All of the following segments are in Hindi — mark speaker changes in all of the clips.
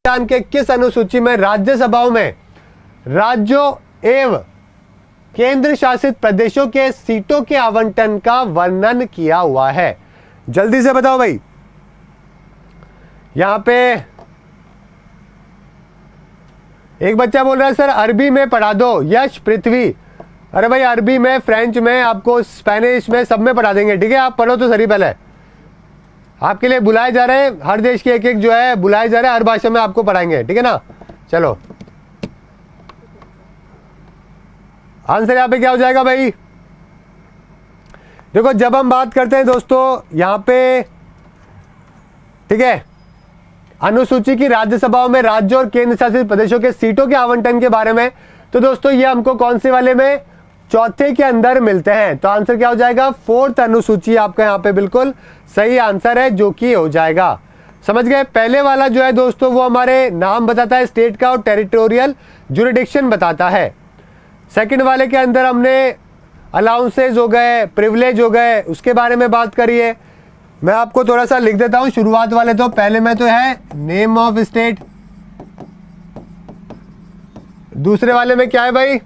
Speaker 1: संविधान के किस अनुसूची में राज्यसभाओं में राज्यों एवं केंद्र शासित प्रदेशों के सीटों के आवंटन का वर्णन किया हुआ है? जल्दी से बताओ भाई। यहां पे एक बच्चा बोल रहा है सर अरबी में पढ़ा दो। यश पृथ्वी, अरे भाई अरबी में, फ्रेंच में, आपको स्पेनिश में, सब में पढ़ा देंगे, ठीक है। आप पढ़ो तो सही, पहले आपके लिए बुलाए जा रहे हैं, हर देश के एक एक जो है बुलाए जा रहे हैं, हर भाषा में आपको पढ़ाएंगे, ठीक है ना। चलो आंसर यहां पे क्या हो जाएगा भाई? देखो जब हम बात करते हैं दोस्तों यहां पे, ठीक है, अनुसूची की राज्यसभाओं में राज्यों और केंद्र शासित प्रदेशों के सीटों के आवंटन के बारे में, तो दोस्तों ये हमको कौन से वाले में, चौथे के अंदर मिलते हैं। तो आंसर क्या हो जाएगा? फोर्थ अनुसूची आपका यहाँ पे बिल्कुल सही आंसर है, जो कि हो जाएगा। समझ गए? पहले वाला जो है दोस्तों वो हमारे नाम बताता है स्टेट का और टेरिटोरियल जुरिडिक्शन बताता है। सेकंड वाले के अंदर हमने अलाउंसेज हो गए, प्रिविलेज हो गए, उसके बारे में बात करिए। मैं आपको थोड़ा सा लिख देता हूं शुरुआत वाले, तो पहले में तो है नेम ऑफ स्टेट, दूसरे वाले में क्या है भाई?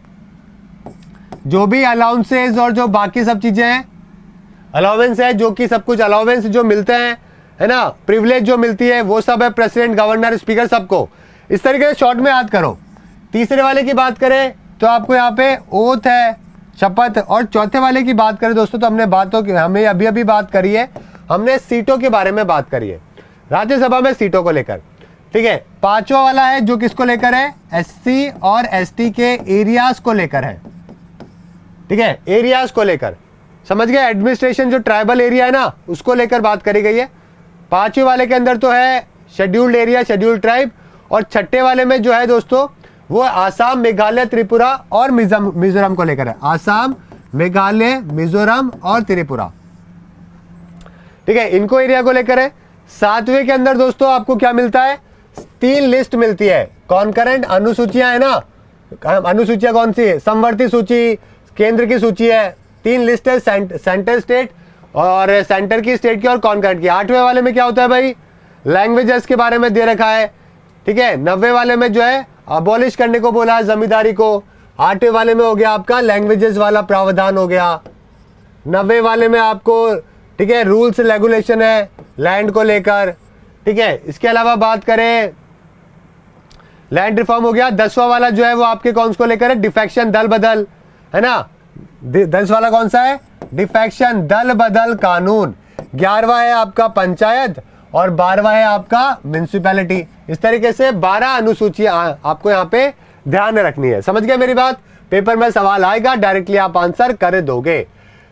Speaker 1: जो भी अलाउंसेज और जो बाकी सब चीजें हैं, अलाउंस है, जो कि सब कुछ अलाउंस जो मिलते हैं, है ना, प्रिविलेज जो मिलती है, वो सब है प्रेसिडेंट, गवर्नर, स्पीकर, सबको। इस तरीके से शॉर्ट में याद करो। तीसरे वाले की बात करें तो आपको यहाँ पे ओथ है, शपथ। और चौथे वाले की बात करें दोस्तों तो हमने हमें अभी अभी बात करी है, हमने सीटों के बारे में बात करी है, राज्यसभा में सीटों को लेकर, ठीक है। पांचवा वाला है जो किसको लेकर है? एससी और एसटी के एरियाज को लेकर है, ठीक है, एरियाज को लेकर। समझ गए? एडमिनिस्ट्रेशन जो ट्राइबल एरिया है ना, उसको लेकर बात करी गई है। पांचवें वाले के अंदर तो है शेड्यूल्ड एरिया, शेड्यूल्ड ट्राइब। और छठे वाले में जो है दोस्तों वो आसाम, मेघालय, त्रिपुरा और मिजोरम को लेकर है। आसाम, मेघालय, मिजोरम और त्रिपुरा, ठीक है, इनको एरिया को लेकर है। सातवें के अंदर दोस्तों आपको क्या मिलता है? 3 लिस्ट मिलती है, कॉन्करेंट अनुसूचियां है ना। अनुसूचियां कौन सी है? समवर्ती सूची, केंद्र की सूची है। 3 लिस्ट है, सेंटर स्टेट और सेंटर की, स्टेट की और कॉन्करेंट की। 8वें वाले में क्या होता है भाई? लैंग्वेजेस के बारे में दे रखा है, ठीक है। 90वें वाले में जो है अबॉलिश करने को बोला है जमींदारी को। 8वें वाले में हो गया आपका लैंग्वेजेस वाला प्रावधान हो गया। 90वें वाले में आपको, ठीक है, रूल्स रेगुलेशन है लैंड को लेकर, ठीक है। इसके अलावा बात करें लैंड रिफॉर्म हो गया। 10वां वाला जो है वो आपके कौन को लेकर है? डिफेक्शन, दल बदल, है ना। 10 वाला कौन सा है? डिफेक्शन, दल बदल कानून। 11वां है आपका पंचायत और 12वां है आपका म्युनिसिपैलिटी। इस तरीके से 12 अनुसूचियां आपको यहाँ पे ध्यान रखनी है। समझ गए मेरी बात? पेपर में सवाल आएगा, डायरेक्टली आप आंसर कर दोगे।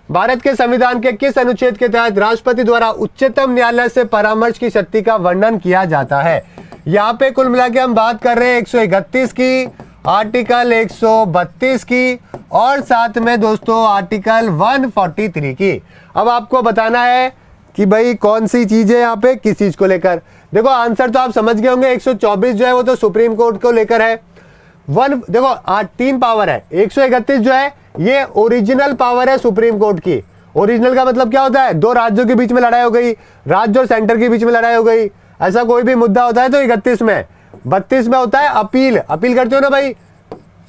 Speaker 1: भारत के संविधान के किस अनुच्छेद के तहत राष्ट्रपति द्वारा उच्चतम न्यायालय से परामर्श की शक्ति का वर्णन किया जाता है? यहाँ पे कुल मिला के हम बात कर रहे हैं 131 की, आर्टिकल 132 की और साथ में दोस्तों आर्टिकल 143 की। अब आपको बताना है कि भाई कौन सी चीज है यहाँ पे किस चीज को लेकर। देखो आंसर तो आप समझ गए होंगे। 124 जो है वो तो सुप्रीम कोर्ट को लेकर है। देखो 3 पावर है। 131 जो है ये ओरिजिनल पावर है सुप्रीम कोर्ट की। ओरिजिनल का मतलब क्या होता है? 2 राज्यों के बीच में लड़ाई हो गई, राज्य और सेंटर के बीच में लड़ाई हो गई, ऐसा कोई भी मुद्दा होता है तो 31 में। 32 में होता है अपील। अपील करते हो ना भाई,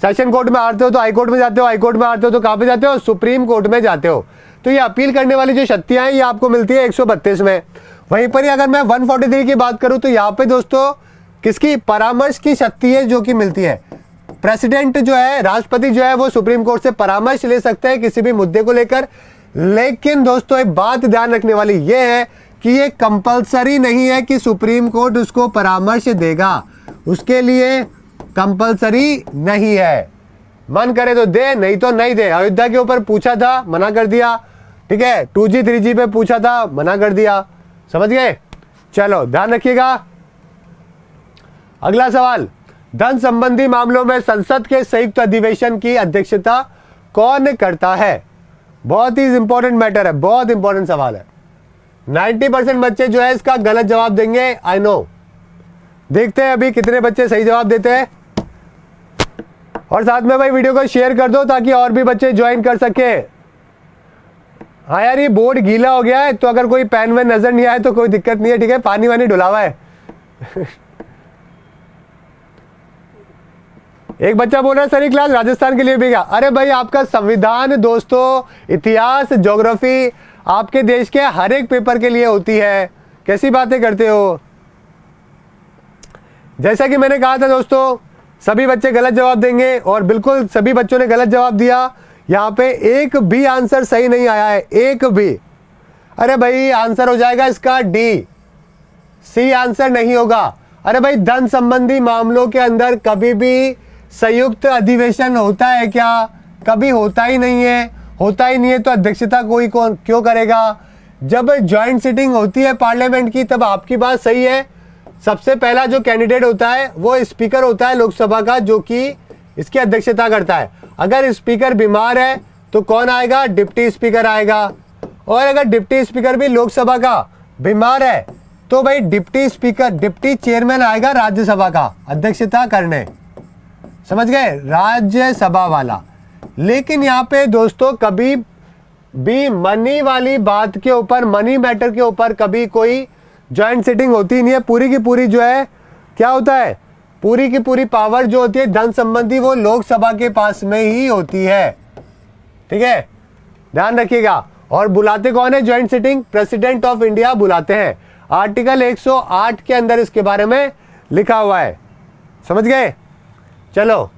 Speaker 1: सेशन कोर्ट में आते हो तो हाई कोर्ट में जाते हो, हाई कोर्ट में आते हो तो कहां पे जाते हो? सुप्रीम कोर्ट में जाते हो। तो ये अपील करने वाली जो शक्तियां हैं ये आपको मिलती है 132 में। वहीं पर ही अगर मैं 143 की बात करूं तो यहाँ पे दोस्तों किसकी परामर्श की शक्ति है जो कि मिलती है? प्रेसिडेंट जो है, राष्ट्रपति जो है वो सुप्रीम कोर्ट से परामर्श ले सकते हैं किसी भी मुद्दे को लेकर। लेकिन दोस्तों एक बात ध्यान रखने वाली ये है कि ये कंपलसरी नहीं है कि सुप्रीम कोर्ट उसको परामर्श देगा, उसके लिए कंपलसरी नहीं है। मन करे तो दे, नहीं तो नहीं दे। अयोध्या के ऊपर पूछा था, मना कर दिया, ठीक है। 2G 3G पे पूछा था, मना कर दिया। समझ गए? चलो ध्यान रखिएगा। अगला सवाल, धन संबंधी मामलों में संसद के संयुक्त अधिवेशन की अध्यक्षता कौन करता है? बहुत ही इंपॉर्टेंट मैटर है, बहुत इंपॉर्टेंट सवाल है। 90% बच्चे जो है इसका गलत जवाब देंगे, आई नो। देखते हैं अभी कितने बच्चे सही जवाब देते हैं। और साथ में भाई वीडियो को शेयर कर दो ताकि और भी बच्चे ज्वाइन कर सके। हाँ यार ये बोर्ड गीला हो गया है तो अगर कोई पेन में नजर नहीं आए तो कोई दिक्कत नहीं है, ठीक है। पानी वानी डुला हुआ है एक बच्चा बोल रहा है सर ये क्लास राजस्थान के लिए भी क्या? अरे भाई आपका संविधान दोस्तों, इतिहास, ज्योग्राफी आपके देश के हर एक पेपर के लिए होती है। कैसी बातें करते हो? जैसा कि मैंने कहा था दोस्तों, सभी बच्चे गलत जवाब देंगे और बिल्कुल सभी बच्चों ने गलत जवाब दिया। यहाँ पे एक भी आंसर सही नहीं आया है, एक भी। अरे भाई आंसर हो जाएगा इसका डी, सी आंसर नहीं होगा। अरे भाई धन संबंधी मामलों के अंदर कभी भी संयुक्त अधिवेशन होता है क्या? कभी होता ही नहीं है। होता ही नहीं है तो अध्यक्षता कोई कौन क्यों करेगा? जब ज्वाइंट सिटिंग होती है पार्लियामेंट की तब आपकी बात सही है। सबसे पहला जो कैंडिडेट होता है वो स्पीकर होता है लोकसभा का, जो कि इसकी अध्यक्षता करता है। अगर स्पीकर बीमार है तो कौन आएगा? डिप्टी स्पीकर आएगा। और अगर डिप्टी स्पीकर भी लोकसभा का बीमार है तो भाई डिप्टी स्पीकर, डिप्टी चेयरमैन आएगा राज्यसभा का अध्यक्षता करने। समझ गए? राज्यसभा वाला। लेकिन यहाँ पे दोस्तों कभी भी मनी वाली बात के ऊपर, मनी मैटर के ऊपर कभी कोई ज्वाइंट सिटिंग होती नहीं है। पूरी की पूरी जो है क्या होता है, पूरी की पूरी पावर जो होती है धन संबंधी वो लोकसभा के पास में ही होती है। ठीक है, ध्यान रखिएगा। और बुलाते कौन है joint sitting? President of India बुलाते हैं। आर्टिकल 108 के अंदर इसके बारे में लिखा हुआ है। समझ गए? चलो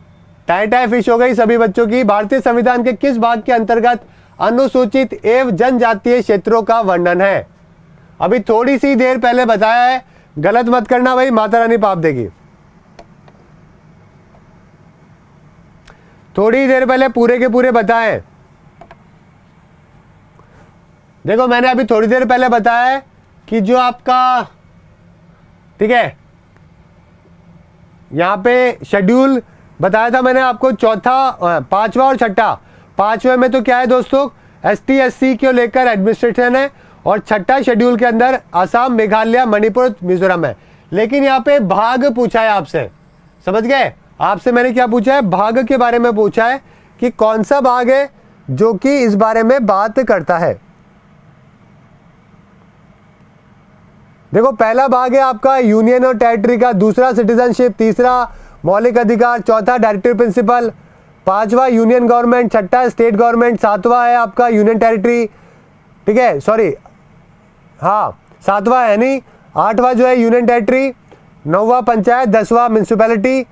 Speaker 1: टाई टाई फिश हो गई सभी बच्चों की। भारतीय संविधान के किस भाग के अंतर्गत अनुसूचित एवं जनजातीय क्षेत्रों का वर्णन है? अभी थोड़ी सी देर पहले बताया है, गलत मत करना भाई, माता रानी पाप देगी। थोड़ी देर पहले पूरे के पूरे बताए। देखो मैंने अभी थोड़ी देर पहले बताया है कि जो आपका, ठीक है, यहां पे शेड्यूल बताया था मैंने आपको, चौथा, पांचवा और छठा। पांचवे में तो क्या है दोस्तों, ST SC को लेकर एडमिनिस्ट्रेशन है, और छठा शेड्यूल के अंदर आसाम, मेघालय, मणिपुर, मिजोरम है। लेकिन यहाँ पे भाग पूछा है आपसे। समझ गए? आपसे मैंने क्या पूछा है? भाग के बारे में पूछा है कि कौन सा भाग है जो कि इस बारे में बात करता है। देखो पहला भाग है आपका यूनियन और टेरिटरी का, दूसरा सिटीजनशिप, तीसरा मौलिक अधिकार, चौथा डायरेक्टिव प्रिंसिपल, पांचवा यूनियन गवर्नमेंट, छठा स्टेट गवर्नमेंट, सातवां है आपका यूनियन टेरिटरी। ठीक है, सॉरी, हाँ सातवां है नहीं, आठवां जो है यूनियन टेरिटरी, नौवां पंचायत, 10वां म्यूनिसिपैलिटी।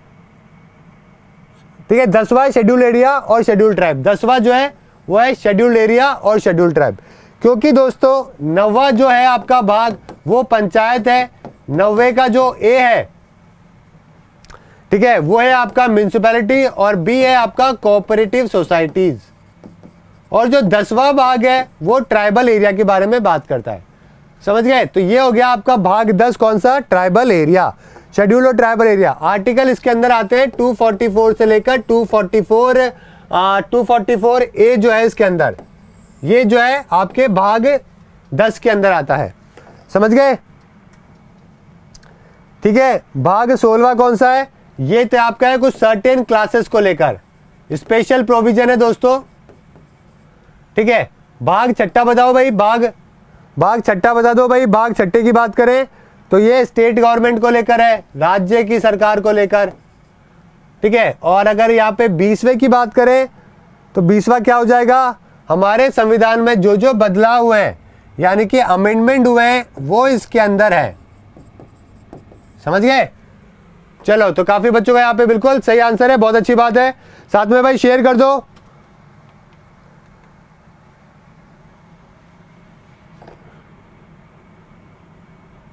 Speaker 1: ठीक है, 10वां शेड्यूल एरिया और शेड्यूल ट्राइब। 10वां जो है वो है शेड्यूल एरिया और शेड्यूल ट्राइब। क्योंकि दोस्तों 9वां जो है आपका भाग वो पंचायत है, 9वें का जो ए है, ठीक है, वो है आपका म्यूनिसिपैलिटी, और बी है आपका कोऑपरेटिव सोसाइटीज। और जो 10वां भाग है वो ट्राइबल एरिया के बारे में बात करता है। समझ गए? तो ये हो गया आपका भाग 10, कौन सा? ट्राइबल एरिया, शेड्यूल और ट्राइबल एरिया। आर्टिकल इसके अंदर आते हैं 244 से लेकर 244 ए जो है इसके अंदर, ये जो है आपके भाग 10 के अंदर आता है। समझ गए? ठीक है, भाग 16वां कौन सा है? ये तो आपका है कुछ सर्टेन क्लासेस को लेकर स्पेशल प्रोविजन है दोस्तों। ठीक है, भाग छठा बताओ भाई, भाग छठा बता दो भाई। भाग छठे की बात करें तो ये स्टेट गवर्नमेंट को लेकर है, राज्य की सरकार को लेकर। ठीक है, और अगर यहाँ पे 20वें की बात करें तो 20वां क्या हो जाएगा? हमारे संविधान में जो जो बदलाव हुए हैं यानी कि अमेंडमेंट हुए हैं वो इसके अंदर है। समझ गए? चलो, तो काफी बच्चों का यहाँ पे बिल्कुल सही आंसर है, बहुत अच्छी बात है। साथ में भाई शेयर कर दो।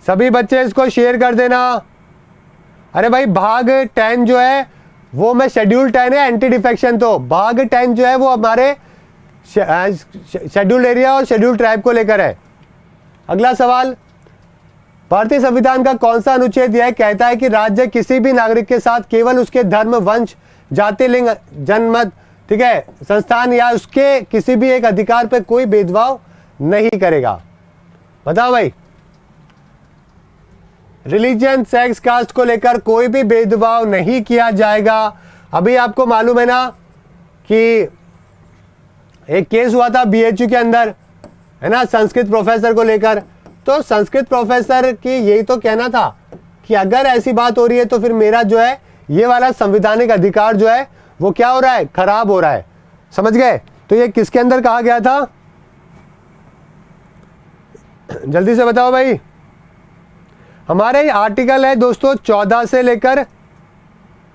Speaker 1: सभी बच्चे इसको शेयर कर देना। अरे भाई भाग 10 जो है वो मैं शेड्यूल 10 है एंटी डिफेक्शन, तो भाग 10 जो है वो हमारे शेड्यूल एरिया और शेड्यूल ट्राइब को लेकर है। अगला सवाल, भारतीय संविधान का कौन सा अनुच्छेद यह कहता है कि राज्य किसी भी नागरिक के साथ केवल उसके धर्म, वंश, जाति, लिंग, जनमत, ठीक है, संस्थान या उसके किसी भी एक अधिकार पर कोई भेदभाव नहीं करेगा? बताओ भाई। रिलीजन, सेक्स, कास्ट को लेकर कोई भी भेदभाव नहीं किया जाएगा। अभी आपको मालूम है ना कि एक केस हुआ था BHU के अंदर, है ना, संस्कृत प्रोफेसर को लेकर। तो संस्कृत प्रोफेसर की यही तो कहना था कि अगर ऐसी बात हो रही है तो फिर मेरा जो है ये वाला संवैधानिक अधिकार जो है वो क्या हो रहा है, खराब हो रहा है। समझ गए? तो ये किसके अंदर कहा गया था, जल्दी से बताओ भाई। हमारे आर्टिकल है दोस्तों 14 से लेकर,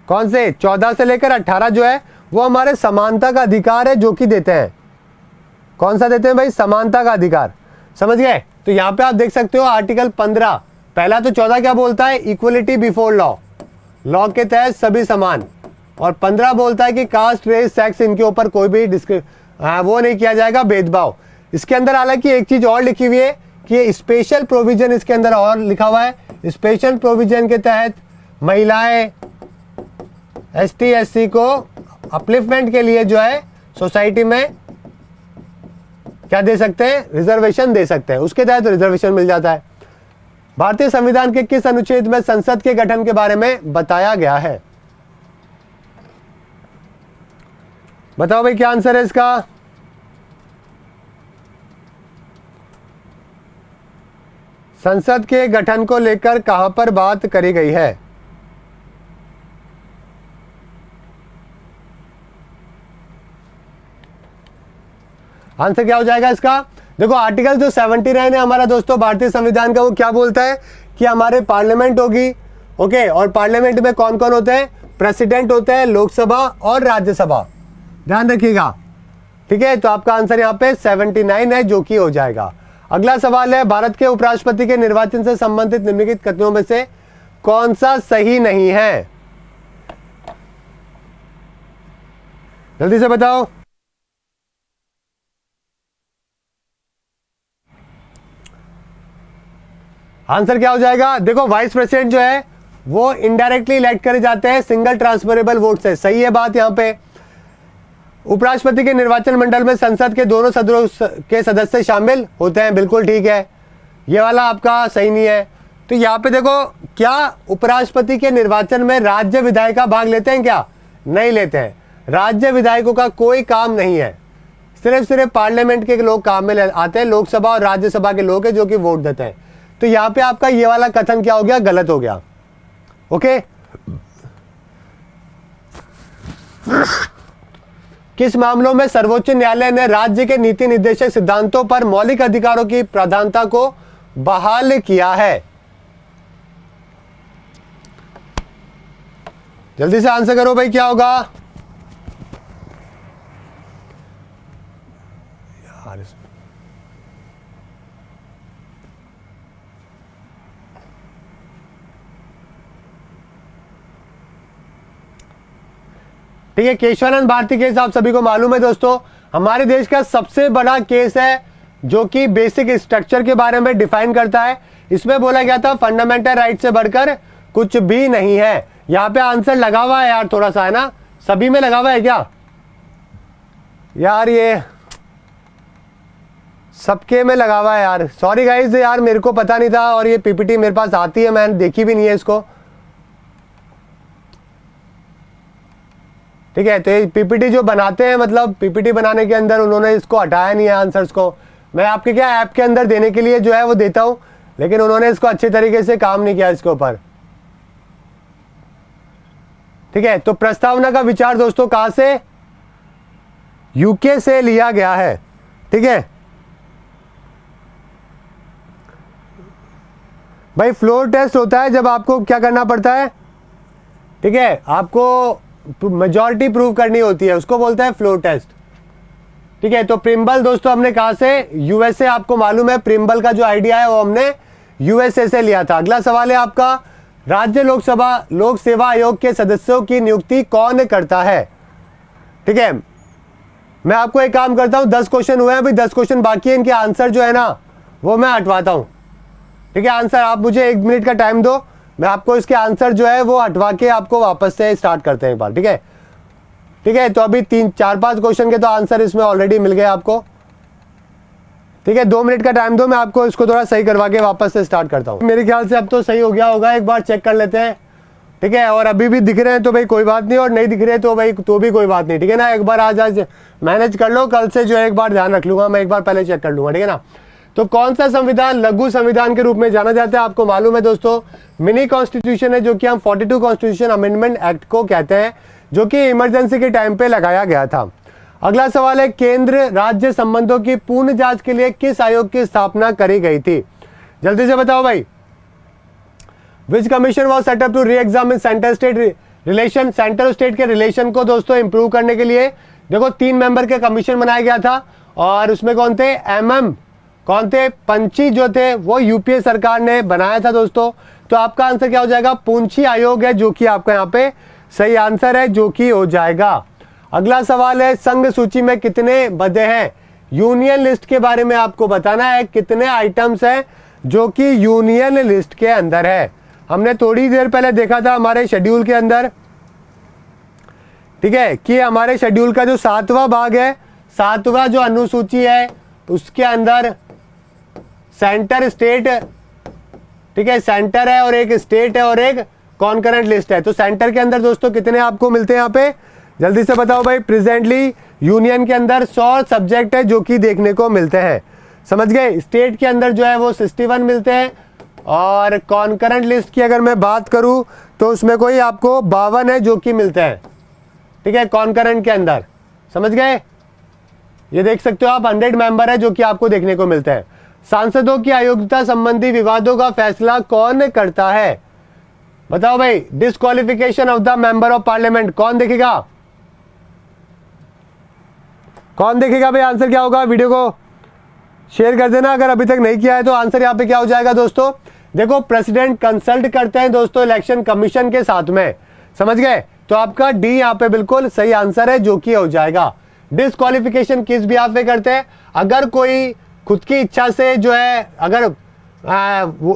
Speaker 1: कौन से 14 से लेकर 18 जो है वो हमारे समानता का अधिकार है जो कि देते हैं। कौन सा देते हैं भाई, समानता का अधिकार। समझ गए? तो यहां पे आप देख सकते हो आर्टिकल 15, पहला तो 14 क्या बोलता है, इक्वलिटी बिफोर लॉ, लॉ के तहत सभी समान। और 15 बोलता है कि कास्ट, रेस, सेक्स, इनके ऊपर कोई भी वो नहीं किया जाएगा, भेदभाव। इसके अंदर हालांकि एक चीज और लिखी हुई है कि स्पेशल प्रोविजन इसके अंदर और लिखा हुआ है, स्पेशल प्रोविजन के तहत महिलाएं, एसटी, एससी को अपलिफ्टमेंट के लिए जो है सोसाइटी में क्या दे सकते हैं, रिजर्वेशन दे सकते हैं, उसके तहत रिजर्वेशन मिल जाता है। भारतीय संविधान के किस अनुच्छेद में संसद के गठन के बारे में बताया गया है, बताओ भाई क्या आंसर है इसका। संसद के गठन को लेकर कहां पर बात करी गई है, आंसर क्या हो जाएगा इसका। देखो आर्टिकल जो 79 है हमारा दोस्तों भारतीय संविधान का, वो क्या बोलता है कि हमारे पार्लियामेंट होगी, ओके, और पार्लियामेंट में कौन कौन होते हैं, प्रेसिडेंट होते हैं, लोकसभा और राज्यसभा, ध्यान रखिएगा। ठीक है, तो आपका आंसर यहाँ पे 79 है जो कि हो जाएगा। अगला सवाल है, भारत के उपराष्ट्रपति के निर्वाचन से संबंधित निम्नलिखित कथनों में से कौन सा सही नहीं है, जल्दी से बताओ। आंसर क्या हो जाएगा, देखो वाइस प्रेसिडेंट जो है वो इनडायरेक्टली इलेक्ट करे जाते हैं सिंगल ट्रांसफरेबल वोट से, सही है बात यहाँ पे। उपराष्ट्रपति के निर्वाचन मंडल में संसद के दोनों सदनों के सदस्य शामिल होते हैं, बिल्कुल ठीक है, ये वाला आपका सही नहीं है। तो यहाँ पे देखो, क्या उपराष्ट्रपति के निर्वाचन में राज्य विधायक भाग लेते हैं, क्या नहीं लेते हैं, राज्य विधायकों का कोई काम नहीं है, सिर्फ पार्लियामेंट के लोग काम में आते हैं, लोकसभा और राज्यसभा के लोग हैं जो कि वोट देते हैं। तो यहाँ पे आपका ये वाला कथन क्या हो गया, गलत हो गया। ओके, किस मामलों में सर्वोच्च न्यायालय ने राज्य के नीति निर्देशक सिद्धांतों पर मौलिक अधिकारों की प्राधान्यता को बहाल किया है, जल्दी से आंसर करो भाई क्या होगा। ठीक है, केशवानंद भारती केस आप सभी को मालूम है दोस्तों, हमारे देश का सबसे बड़ा केस है जो कि बेसिक स्ट्रक्चर के बारे में डिफाइन करता है। इसमें बोला गया था फंडामेंटल राइट से बढ़कर कुछ भी नहीं है। यहाँ पे आंसर लगा हुआ है यार, थोड़ा सा है ना, सभी में लगा हुआ है क्या यार, ये सबके में लगा हुआ है यार, सॉरी गाइज यार, मेरे को पता नहीं था, और ये पीपीटी मेरे पास आती है, मैंने देखी भी नहीं है इसको। ठीक है, तो ये पीपीटी जो बनाते हैं, मतलब पीपीटी बनाने के अंदर उन्होंने इसको हटाया नहीं है आंसर्स को, मैं आपके क्या ऐप के अंदर देने के लिए जो है वो देता हूं, लेकिन उन्होंने इसको अच्छे तरीके से काम नहीं किया इसके ऊपर। ठीक है, तो प्रस्तावना का विचार दोस्तों कहां से, यूके से लिया गया है। ठीक है भाई, फ्लोर टेस्ट होता है जब आपको क्या करना पड़ता है, ठीक है, आपको मेजॉरिटी प्रूव करनी होती है, उसको बोलता है फ्लोर टेस्ट। ठीक है, तो प्रिम्बल दोस्तों हमने कहा से, यूएसए, आपको मालूम है प्रिम्बल का जो आइडिया है वो हमने यूएसए से लिया था। अगला सवाल है आपका, राज्य लोक सेवा आयोग के सदस्यों की नियुक्ति कौन करता है। ठीक है, मैं आपको एक काम करता हूं, 10 क्वेश्चन हुए हैं अभी, 10 क्वेश्चन बाकी है, इनके आंसर जो है ना वो मैं हटवाता हूं। ठीक है, आंसर आप मुझे 1 मिनट का टाइम दो, मैं आपको इसके आंसर जो है वो हटवा के आपको वापस से स्टार्ट करते हैं एक बार। ठीक है, ठीक है, तो अभी 3-4-5 क्वेश्चन के तो आंसर इसमें ऑलरेडी मिल गए आपको। ठीक है, 2 मिनट का टाइम दो, मैं आपको इसको थोड़ा सही करवा के वापस से स्टार्ट करता हूँ। मेरे ख्याल से अब तो सही हो गया होगा, एक बार चेक कर लेते हैं। ठीक है, और अभी भी दिख रहे हैं तो भाई कोई बात नहीं, और नहीं दिख रहे तो भाई तो भी कोई बात नहीं। ठीक है ना, एक बार आज मैनेज कर लो, कल से जो है एक बार ध्यान रख लूंगा मैं, एक बार पहले चेक कर लूंगा। ठीक है ना, तो कौन सा संविधान लघु संविधान के रूप में जाना जाता है? आपको मालूम है दोस्तों, मिनी कॉन्स्टिट्यूशन है, जो कि हम 42 कॉन्स्टिट्यूशन अमेंडमेंट एक्ट को कहते हैं, जो कि इमरजेंसी के टाइम पे लगाया गया था। अगला सवाल है, केंद्र राज्य संबंधों की पूर्ण जांच के लिए किस आयोग की स्थापना करी गई थी? जल्दी से बताओ भाई। Which commission was set up to re examine centre state relation? Centre state के रिलेशन को दोस्तों इंप्रूव करने के लिए देखो 3 मेंबर के कमीशन बनाया गया था, और उसमें कौन थे? कौन थे? पंची जो थे वो यूपीए सरकार ने बनाया था दोस्तों। तो आपका आंसर क्या हो जाएगा? पूंछी आयोग है, जो कि आपका यहाँ पे सही आंसर है, जो कि हो जाएगा। अगला सवाल है, संघ सूची में कितने बदे हैं? यूनियन लिस्ट के बारे में आपको बताना है, कितने आइटम्स हैं जो कि यूनियन लिस्ट के अंदर है। हमने थोड़ी देर पहले देखा था हमारे शेड्यूल के अंदर, ठीक है, कि हमारे शेड्यूल का जो 7वां भाग है, 7वां जो अनुसूची है, उसके अंदर सेंटर स्टेट, ठीक है, सेंटर है और एक स्टेट है और एक कॉन्करेंट लिस्ट है। तो सेंटर के अंदर दोस्तों कितने आपको मिलते हैं यहाँ पे? जल्दी से बताओ भाई। प्रेजेंटली यूनियन के अंदर 100 सब्जेक्ट है जो कि देखने को मिलते हैं, समझ गए। स्टेट के अंदर जो है वो 61 मिलते हैं, और कॉन्करेंट लिस्ट की अगर मैं बात करूं तो उसमें कोई आपको 52 है जो कि मिलते हैं, ठीक है, कॉन्करेंट के अंदर, समझ गए। ये देख सकते हो आप 100 मेंबर है जो कि आपको देखने को मिलते हैं। सांसदों की अयोग्यता संबंधी विवादों का फैसला कौन करता है? बताओ भाई। Disqualification of the member of parliament कौन देखेगा? कौन देखेगा भाई? आंसर क्या होगा? वीडियो को शेयर कर देना अगर अभी तक नहीं किया है तो। आंसर यहाँ पे क्या हो जाएगा दोस्तों? देखो, प्रेसिडेंट कंसल्ट करते हैं दोस्तों इलेक्शन कमीशन के साथ में, समझ गए। तो आपका डी यहाँ पे बिल्कुल सही आंसर है, जो कि हो जाएगा। डिस्क्वालिफिकेशन किस भी आप पे करते हैं? अगर कोई खुद की इच्छा से जो है अगर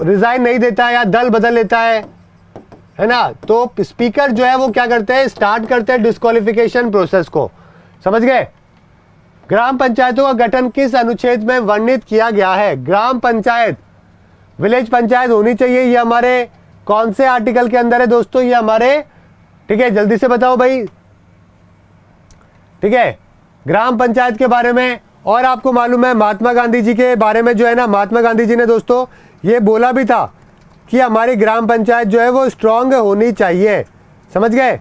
Speaker 1: रिजाइन नहीं देता है या दल बदल लेता है ना, तो स्पीकर जो है वो क्या करते हैं? स्टार्ट करते हैं डिस्क्वालिफिकेशन प्रोसेस को, समझ गए। ग्राम पंचायतों का गठन किस अनुच्छेद में वर्णित किया गया है? ग्राम पंचायत, विलेज पंचायत होनी चाहिए, ये हमारे कौन से आर्टिकल के अंदर है दोस्तों? ये हमारे, ठीक है, जल्दी से बताओ भाई, ठीक है, ग्राम पंचायत के बारे में। और आपको मालूम है महात्मा गांधी जी के बारे में जो है ना, महात्मा गांधी जी ने दोस्तों ये बोला भी था कि हमारी ग्राम पंचायत जो है वो स्ट्रांग होनी चाहिए, समझ गए,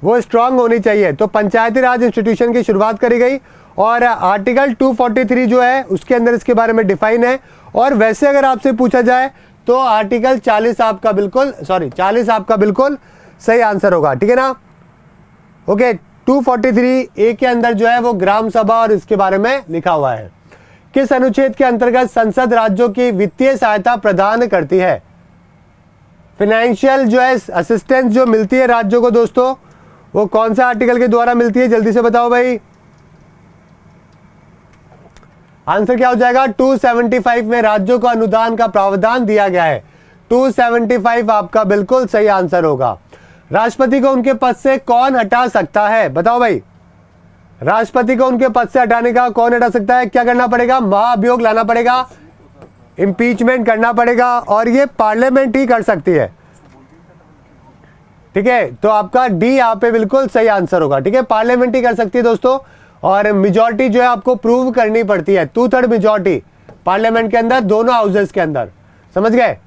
Speaker 1: वो स्ट्रांग होनी चाहिए। तो पंचायती राज इंस्टीट्यूशन की शुरुआत करी गई, और आर्टिकल 243 जो है उसके अंदर इसके बारे में डिफाइन है। और वैसे अगर आपसे पूछा जाए तो आर्टिकल 40 आपका बिल्कुल 40 आपका बिल्कुल सही आंसर होगा, ठीक है ना। ओके, 243 ए के अंदर जो है वो ग्राम सभा और इसके बारे में लिखा हुआ है। किस अनुच्छेद के अंतर्गत संसद राज्यों की वित्तीय सहायता प्रदान करती है? फाइनेंशियल जो है असिस्टेंस जो मिलती है राज्यों को दोस्तों, वो कौन सा आर्टिकल के द्वारा मिलती है? जल्दी से बताओ भाई। आंसर क्या हो जाएगा? 275 में राज्यों को अनुदान का प्रावधान दिया गया है। 275 आपका बिल्कुल सही आंसर होगा। राष्ट्रपति को उनके पद से कौन हटा सकता है? बताओ भाई। राष्ट्रपति को उनके पद से हटाने का कौन हटा सकता है? क्या करना पड़ेगा? महाभियोग लाना पड़ेगा, इंपीचमेंट करना पड़ेगा, और ये पार्लियामेंट ही कर सकती है, ठीक है। तो आपका डी यहाँ पे बिल्कुल सही आंसर होगा, ठीक है, पार्लियामेंट ही कर सकती है दोस्तों। और मेजॉरिटी जो है आपको प्रूव करनी पड़ती है, 2/3 मेजॉरिटी पार्लियामेंट के अंदर, दोनों हाउसेस के अंदर, समझ गए।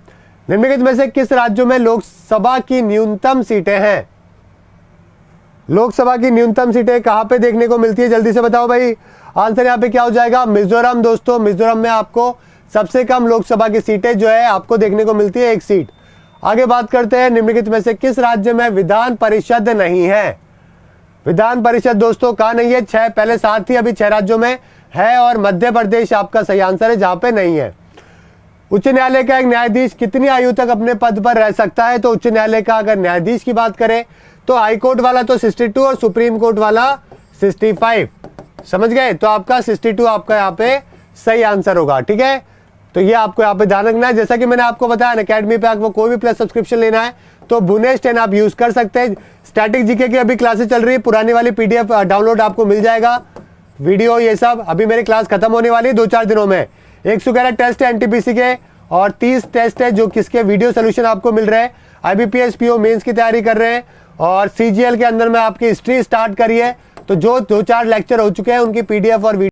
Speaker 1: निम्नलिखित में से किस राज्यों में लोकसभा की न्यूनतम सीटें हैं? लोकसभा की न्यूनतम सीटें कहां पे देखने को मिलती है? जल्दी से बताओ भाई। आंसर यहाँ पे क्या हो जाएगा? मिजोरम दोस्तों। मिजोरम में आपको सबसे कम लोकसभा की सीटें जो है आपको देखने को मिलती है, 1 सीट। आगे बात करते हैं, निम्नलिखित में से किस राज्य में विधान परिषद नहीं है? विधान परिषद दोस्तों कहाँ नहीं है? 6, पहले 7 थी, अभी 6 राज्यों में है, और मध्य प्रदेश आपका सही आंसर है जहां पे नहीं है। उच्च न्यायालय का एक न्यायाधीश कितनी आयु तक अपने पद पर रह सकता है? तो उच्च न्यायालय का अगर न्यायाधीश की बात करें तो हाई कोर्ट वाला तो 62 और सुप्रीम कोर्ट वाला 65, समझ गए। तो आपका 62 आपका यहाँ पे सही आंसर होगा, ठीक है। तो ये आपको यहाँ पे ध्यान रखना है। जैसा कि मैंने आपको बताया, अकेडमी पे आपको कोई भी प्लस सब्सक्रिप्शन लेना है तो बुनेश 10 आप यूज कर सकते हैं। स्टैटिक जीके की अभी क्लासेस चल रही है, पुरानी वाली पीडीएफ डाउनलोड आपको मिल जाएगा, वीडियो ये सब। अभी मेरी क्लास खत्म होने वाली है 2-4 दिनों में। 111 टेस्ट है एनटीपीसी के और 30 टेस्ट है जो किसके वीडियो सोल्यूशन आपको मिल रहे हैं। आईबीपीएस पीओ मेंस की तैयारी कर रहे हैं, और सीजीएल के अंदर में आपकी हिस्ट्री स्टार्ट करी है। तो जो 2-4 लेक्चर हो चुके हैं उनकी पीडीएफ और